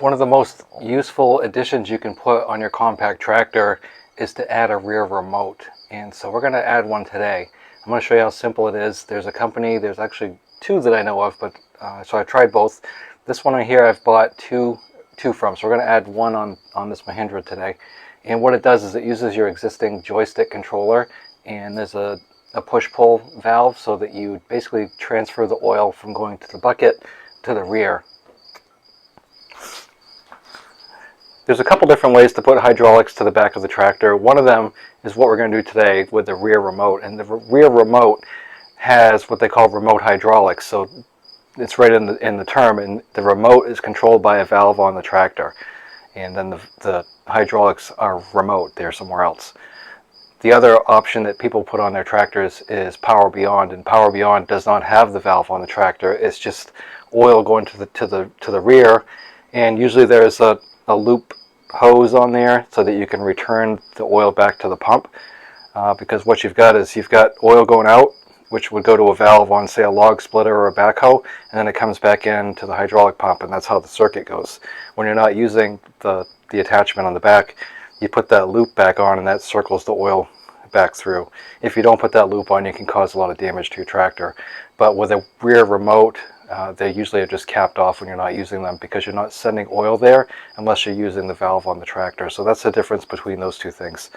One of the most useful additions you can put on your compact tractor is to add a rear remote. And so we're going to add one today. I'm going to show you how simple it is. There's a company, there's actually two that I know of, but so I tried both. This one right here I've bought two from, so we're going to add one on this Mahindra today. And what it does is it uses your existing joystick controller, and there's a push-pull valve so that you basically transfer the oil from going to the bucket to the rear. There's a couple different ways to put hydraulics to the back of the tractor. One of them is what we're going to do today with the rear remote. And the rear remote has what they call remote hydraulics. So it's right in the term, and the remote is controlled by a valve on the tractor. And then the hydraulics are remote, they're somewhere else. The other option that people put on their tractors is Power Beyond, and Power Beyond does not have the valve on the tractor. It's just oil going to the rear, and usually there's a loop hose on there so that you can return the oil back to the pump, because what you've got is you've got oil going out, which would go to a valve on, say, a log splitter or a backhoe, and then it comes back into the hydraulic pump, and that's how the circuit goes. When you're not using the attachment on the back, you put that loop back on, and that circles the oil back through. If you don't put that loop on, you can cause a lot of damage to your tractor. But with a rear remote, they usually are just capped off when you're not using them, because you're not sending oil there unless you're using the valve on the tractor. So that's the difference between those two things.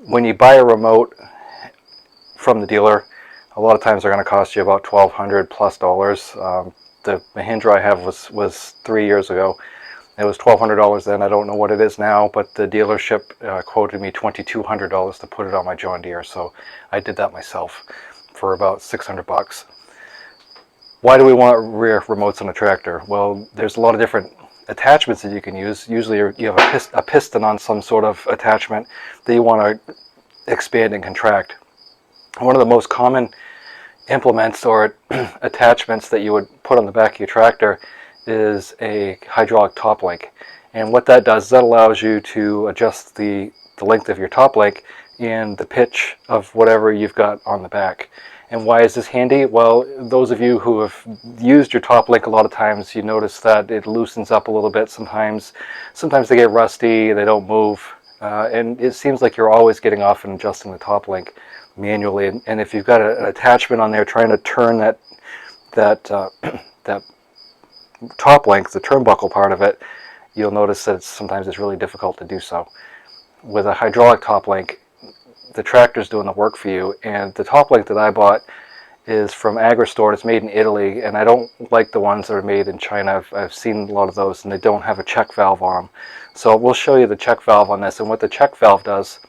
When you buy a remote from the dealer, a lot of times they're going to cost you about $1,200 plus. The Mahindra I have was 3 years ago. It was $1,200 then. I don't know what it is now, but the dealership quoted me $2,200 to put it on my John Deere. So I did that myself for about $600. Why do we want rear remotes on a tractor? Well, there's a lot of different attachments that you can use. Usually you have a piston on some sort of attachment that you want to expand and contract. One of the most common implements or attachments that you would put on the back of your tractor is a hydraulic top link. And what that does is that allows you to adjust the length of your top link and the pitch of whatever you've got on the back. And why is this handy? Well, those of you who have used your top link a lot of times, you notice that it loosens up a little bit sometimes. Sometimes they get rusty, they don't move, and it seems like you're always getting off and adjusting the top link manually. And if you've got an attachment on there trying to turn that top link, the turnbuckle part of it, you'll notice that sometimes it's really difficult to do so. With a hydraulic top link, the tractor's doing the work for you. And the top link that I bought is from AgriStore. It's made in Italy, and I don't like the ones that are made in China. I've seen a lot of those, and they don't have a check valve on them. So we'll show you the check valve on this. And what the check valve does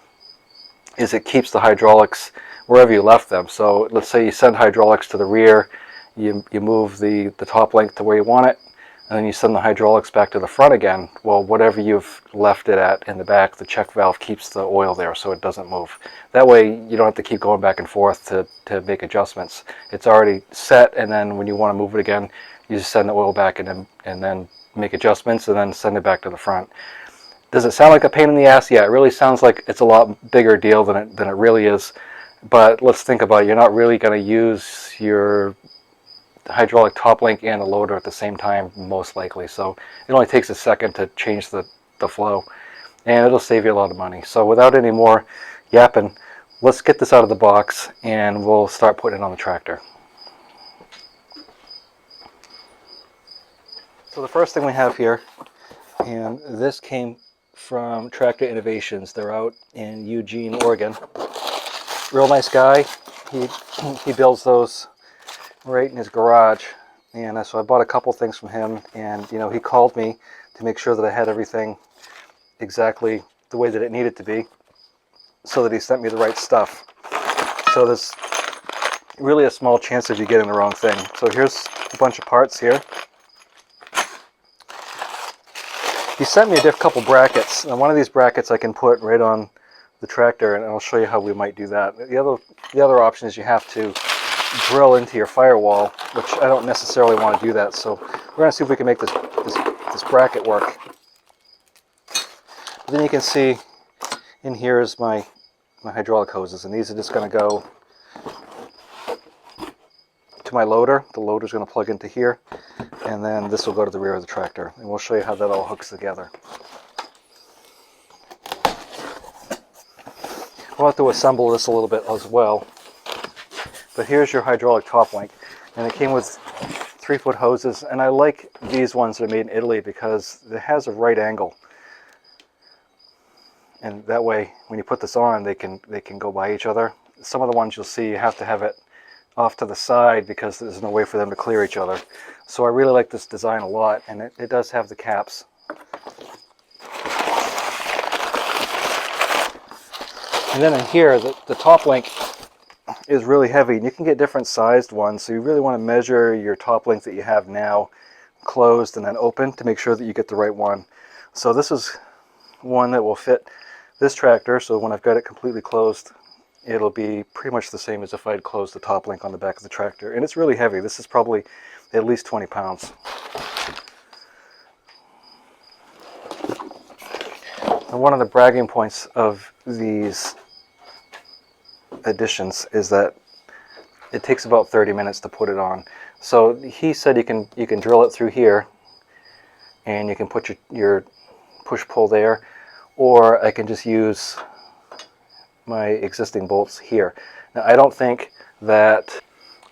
is it keeps the hydraulics wherever you left them. So let's say you send hydraulics to the rear, you move the top link to where you want it, and then you send the hydraulics back to the front again. Well, whatever you've left it at in the back, the check valve keeps the oil there so it doesn't move. That way you don't have to keep going back and forth to make adjustments. It's already set, and then when you want to move it again, you just send the oil back and then make adjustments and then send it back to the front. Does it sound like a pain in the ass? Yeah, it really sounds like it's a lot bigger deal than it really is. But let's think about it. You're not really going to use your hydraulic top link and the loader at the same time, most likely. So it only takes a second to change the flow, and it'll save you a lot of money. So without any more yapping, let's get this out of the box and we'll start putting it on the tractor. So the first thing we have here, and this came from Tractor Innovations. They're out in Eugene, Oregon. Real nice guy. He builds those right in his garage, and so I bought a couple things from him, and he called me to make sure that I had everything exactly the way that it needed to be, so that he sent me the right stuff. So there's really a small chance of you getting the wrong thing. So here's a bunch of parts here. He sent me a couple brackets, and one of these brackets I can put right on the tractor, and I'll show you how we might do that. The other option is you have to drill into your firewall, which I don't necessarily want to do that. So we're going to see if we can make this bracket work. But then you can see in here is my hydraulic hoses, and these are just going to go to my loader. The loader is going to plug into here. and then this will go to the rear of the tractor, and we'll show you how that all hooks together. We'll have to assemble this a little bit as well. But here's your hydraulic top link, and it came with 3-foot hoses, and I like these ones that are made in Italy because it has a right angle, and that way when you put this on, they can go by each other. Some of the ones you'll see you have to have it off to the side because there's no way for them to clear each other. So I really like this design a lot, and it does have the caps. And then in here, the top link is really heavy, and you can get different sized ones, so you really want to measure your top link that you have now closed and then open to make sure that you get the right one. So this is one that will fit this tractor, so when I've got it completely closed, it'll be pretty much the same as if I'd closed the top link on the back of the tractor. And it's really heavy. This is probably at least 20 pounds. And one of the bragging points of these additions is that it takes about 30 minutes to put it on. So he said you can drill it through here, and you can put your push-pull there, or I can just use my existing bolts here. Now I don't think that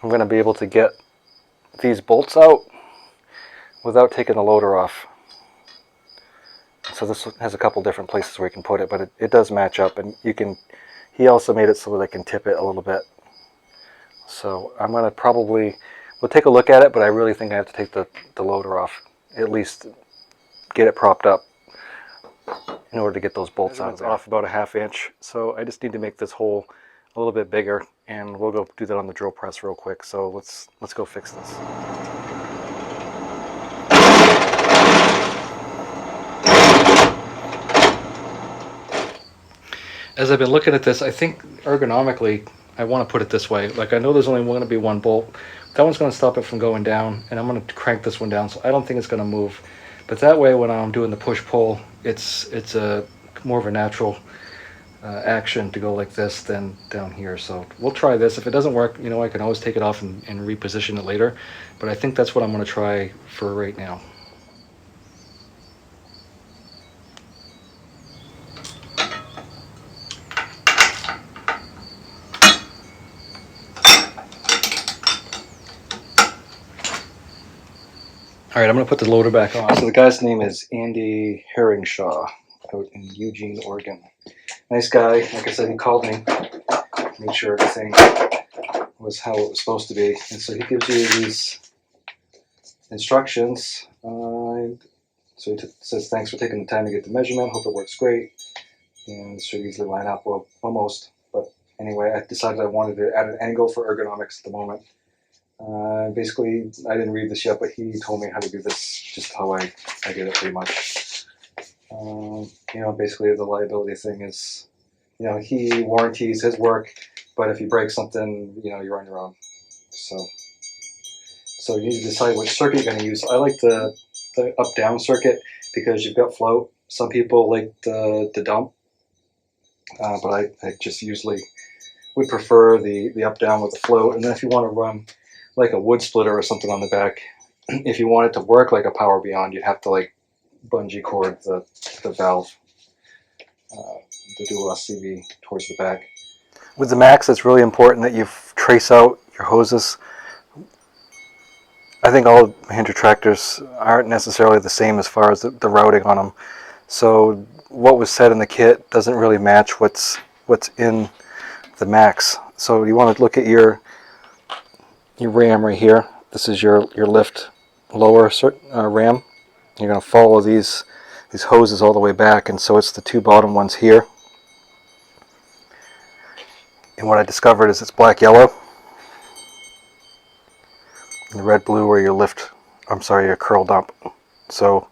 I'm going to be able to get these bolts out without taking the loader off. So this has a couple different places where you can put it, but it does match up, and he also made it so that I can tip it a little bit. So I'm going to we'll take a look at it, but I really think I have to take the loader off, at least get it propped up in order to get those bolts out. It's off about a ½ inch, so I just need to make this hole a little bit bigger, and we'll go do that on the drill press real quick. So let's go fix this. As I've been looking at this, I think ergonomically I want to put it this way. Like, I know there's only going to be one bolt. That one's going to stop it from going down, and I'm going to crank this one down, so I don't think it's going to move. But that way, when I'm doing the push-pull, it's a more of a natural action to go like this than down here. So we'll try this. If it doesn't work, you know, I can always take it off and reposition it later. But I think that's what I'm going to try for right now. All right, I'm going to put the loader back on. So the guy's name is Andy Herringshaw out in Eugene, Oregon. Nice guy. Like I said, he called me, made sure everything was how it was supposed to be. And so he gives you these instructions. So he says, thanks for taking the time to get the measurement. Hope it works great. And this should easily line up, well, almost. But anyway, I decided I wanted to add an angle for ergonomics at the moment. Basically, I didn't read this yet, but he told me how to do this, just how I did it pretty much. You know, basically the liability thing is, you know, he warranties his work, but if you break something, you know, you're on your own. So you need to decide which circuit you're going to use. I like the up-down circuit because you've got float. Some people like the dump, but I just usually would prefer the up-down with the float. And then if you want to run like a wood splitter or something on the back, if you want it to work like a Power Beyond, you'd have to like bungee cord the valve, the dual SCV towards the back. With the Max, it's really important that you trace out your hoses. I think all Mahindra tractors aren't necessarily the same as far as the routing on them. So what was said in the kit doesn't really match what's in the Max. So you want to look at your ram right here. This is your lift lower ram. You're going to follow these hoses all the way back, and so it's the two bottom ones here. And what I discovered is it's black yellow, and the red blue are your your curl dump. So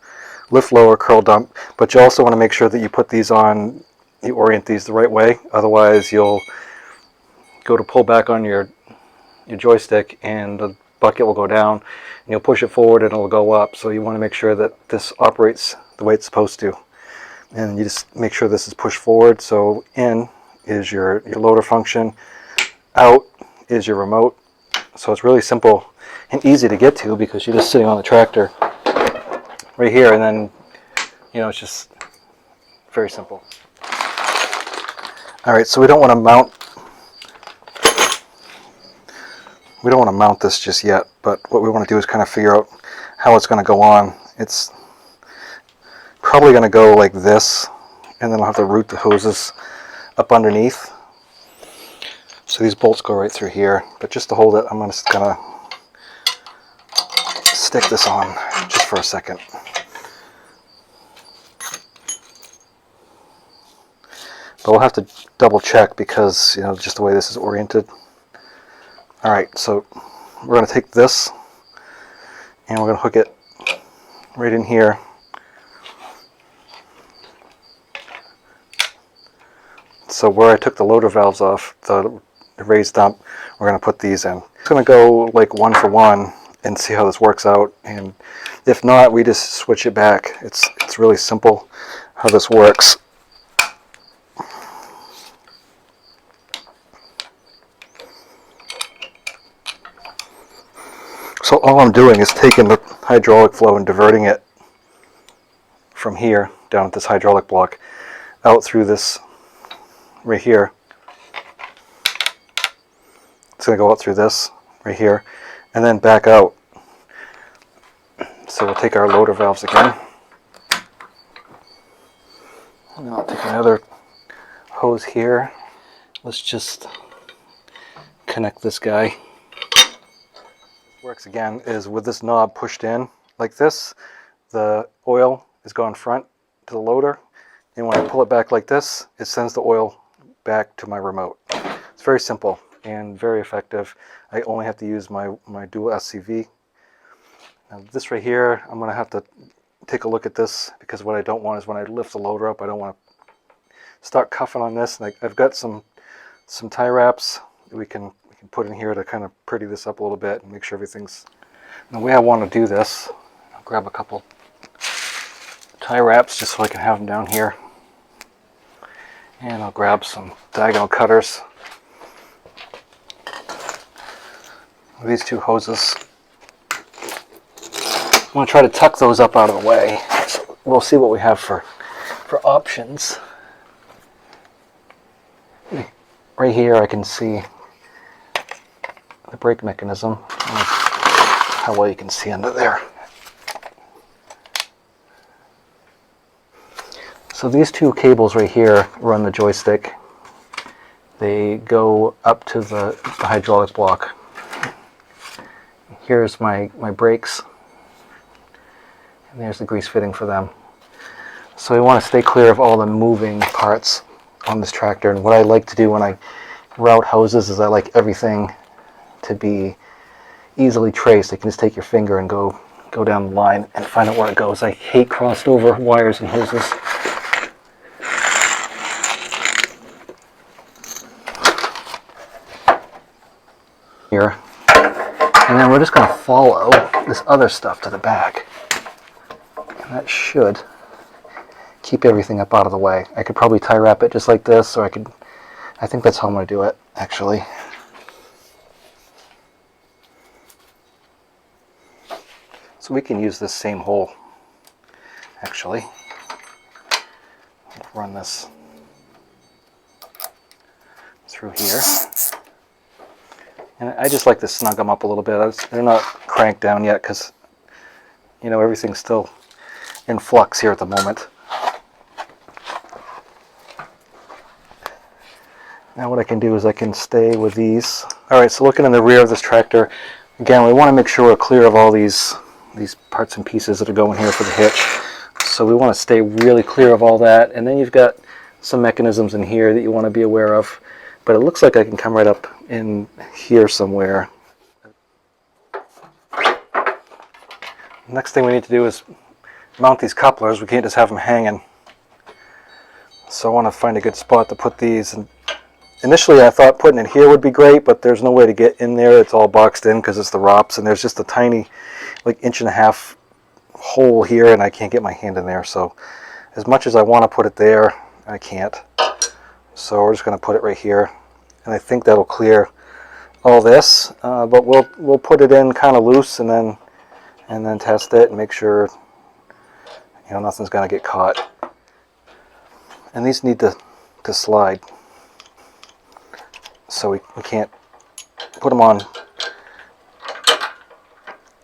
lift lower, curl dump, but you also want to make sure that you put these on, you orient these the right way. Otherwise you'll go to pull back on your joystick and the bucket will go down, and you'll push it forward and it'll go up. So you want to make sure that this operates the way it's supposed to, and you just make sure this is pushed forward. So in is your loader function, out is your remote. So it's really simple. and easy to get to because you're just sitting on the tractor right here, and then, you know, it's just very simple. All right, so we don't want to mount this just yet, but what we want to do is kind of figure out how it's going to go on. It's probably going to go like this, and then I'll have to route the hoses up underneath. So these bolts go right through here, but just to hold it, I'm just going to stick this on just for a second. But we'll have to double check because, you know, just the way this is oriented. All right, so we're going to take this and we're going to hook it right in here. So where I took the loader valves off the raised dump, we're going to put these in. It's going to go like 1 for 1 and see how this works out. And if not, we just switch it back. It's really simple how this works. So all I'm doing is taking the hydraulic flow and diverting it from here down at this hydraulic block out through this right here. It's going to go out through this right here and then back out. So we'll take our loader valves again. And then I'll take another hose here. Let's just connect this guy. Works again is with this knob pushed in like this, the oil is going front to the loader, and when I pull it back like this, it sends the oil back to my remote. It's very simple and very effective. I only have to use my dual SCV. Now this right here, I'm going to have to take a look at this because what I don't want is when I lift the loader up, I don't want to start cuffing on this. And I've got some tie wraps that we can put in here to kind of pretty this up a little bit and make sure everything's... And the way I want to do this, I'll grab a couple tie wraps just so I can have them down here. And I'll grab some diagonal cutters. These two hoses. I'm going to try to tuck those up out of the way. So we'll see what we have for options. Right here I can see the brake mechanism. How well you can see under there. So these two cables right here run the joystick. They go up to the hydraulic block. Here's my brakes. And there's the grease fitting for them. So we want to stay clear of all the moving parts on this tractor. And what I like to do when I route hoses is I like everything to be easily traced. You can just take your finger and go down the line and find out where it goes. I hate crossed over wires and hoses. Here. And then we're just going to follow this other stuff to the back. And that should keep everything up out of the way. I could probably tie wrap it just like this, or I think that's how I'm going to do it, actually. So we can use this same hole, actually. Run this through here. And I just like to snug them up a little bit. They're not cranked down yet because, you know, everything's still in flux here at the moment. Now what I can do is I can stay with these. Alright, so looking in the rear of this tractor, again, we want to make sure we're clear of all these parts and pieces that are going here for the hitch. So we want to stay really clear of all that. And then you've got some mechanisms in here that you want to be aware of. But it looks like I can come right up in here somewhere. Next thing we need to do is mount these couplers. We can't just have them hanging. So I want to find a good spot to put these. And initially I thought putting it here would be great, but there's no way to get in there. It's all boxed in because it's the ROPS, and there's just a tiny, like 1.5 inch hole here, and I can't get my hand in there. So as much as I want to put it there, I can't. So we're just going to put it right here, and I think that'll clear all this, but we'll put it in kind of loose and then test it and make sure nothing's gonna get caught. And these need to slide, so we can't put them on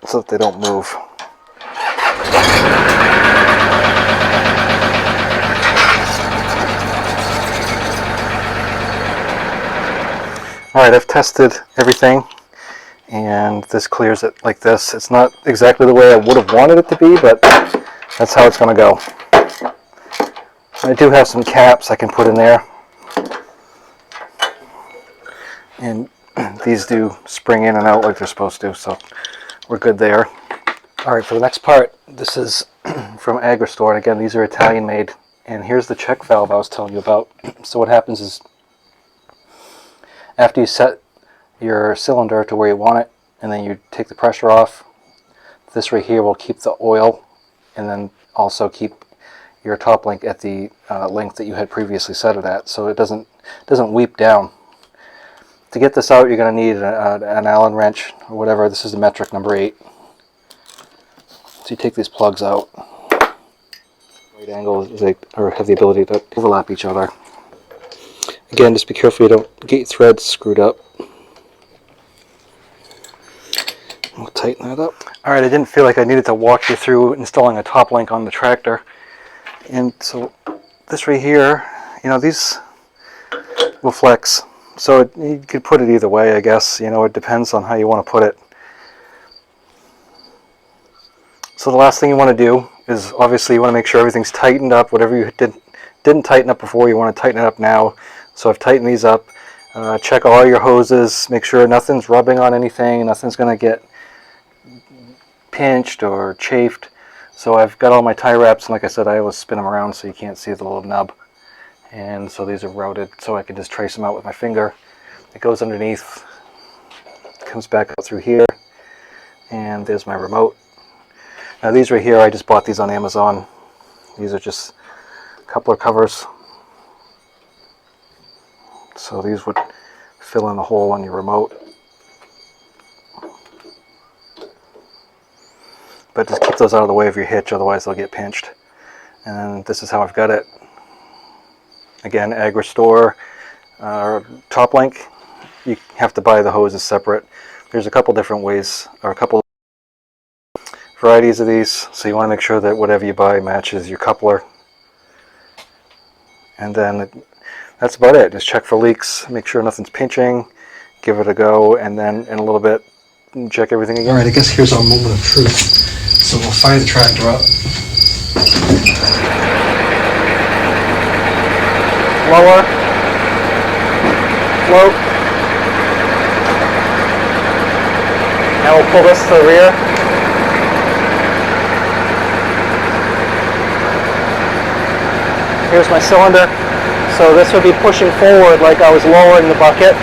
so that they don't move. Alright, I've tested everything and this clears it like this. It's not exactly the way I would have wanted it to be, but that's how it's going to go. I do have some caps I can put in there, and these do spring in and out like they're supposed to, so we're good there. Alright, for the next part, this is from AgriStore, and again, these are Italian made, and here's the check valve I was telling you about. So what happens is, after you set your cylinder to where you want it, and then you take the pressure off, this right here will keep the oil, and then also keep your top link at the length that you had previously set it at, so it doesn't weep down. To get this out, you're going to need an Allen wrench or whatever. This is the metric number 8. So you take these plugs out. Right angle is or have the ability to overlap each other. Again, just be careful you don't get your threads screwed up. We'll tighten that up. Alright, I didn't feel like I needed to walk you through installing a top link on the tractor. And so this right here, these will flex. So you could put it either way, I guess. It depends on how you want to put it. So the last thing you want to do is, obviously, you want to make sure everything's tightened up. Whatever you didn't tighten up before, you want to tighten it up now. So I've tightened these up. Check all your hoses. Make sure nothing's rubbing on anything. Nothing's going to get pinched or chafed. So I've got all my tie wraps, and like I said, I always spin them around so you can't see the little nub. And so these are routed, so I can just trace them out with my finger. It goes underneath, comes back out through here, and there's my remote. Now these right here, I just bought these on Amazon. These are just coupler covers. So these would fill in the hole on your remote. But just keep those out of the way of your hitch, otherwise they'll get pinched. And this is how I've got it. Again, AgriStore top link. You have to buy the hoses separate. There's a couple different ways, or a couple varieties of these, so you want to make sure that whatever you buy matches your coupler. And then that's about it. Just check for leaks, make sure nothing's pinching, give it a go, and then in a little bit check everything again. Alright, I guess here's our moment of truth. So we'll fire the tractor up. Lower, float. Now we'll pull this to the rear. Here's my cylinder. So this would be pushing forward like I was lowering the bucket.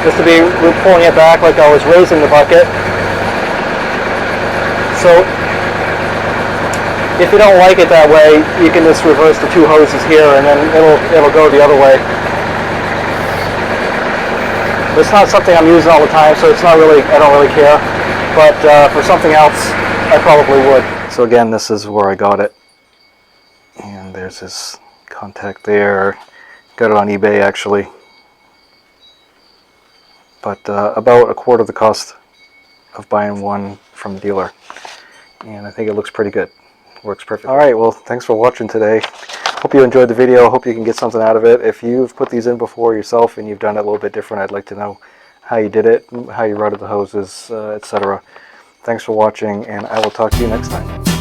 This would be pulling it back like I was raising the bucket. So if you don't like it that way, you can just reverse the two hoses here, and then it'll go the other way. It's not something I'm using all the time, so it's not really, I don't really care. But for something else, I probably would. So again, this is where I got it. And there's this contact there. Got it on eBay actually. But about a quarter of the cost of buying one from the dealer. And I think it looks pretty good. Works perfect. Alright, well, thanks for watching today. Hope you enjoyed the video. Hope you can get something out of it. If you've put these in before yourself and you've done it a little bit different, I'd like to know how you did it, how you routed the hoses, etc. Thanks for watching, and I will talk to you next time.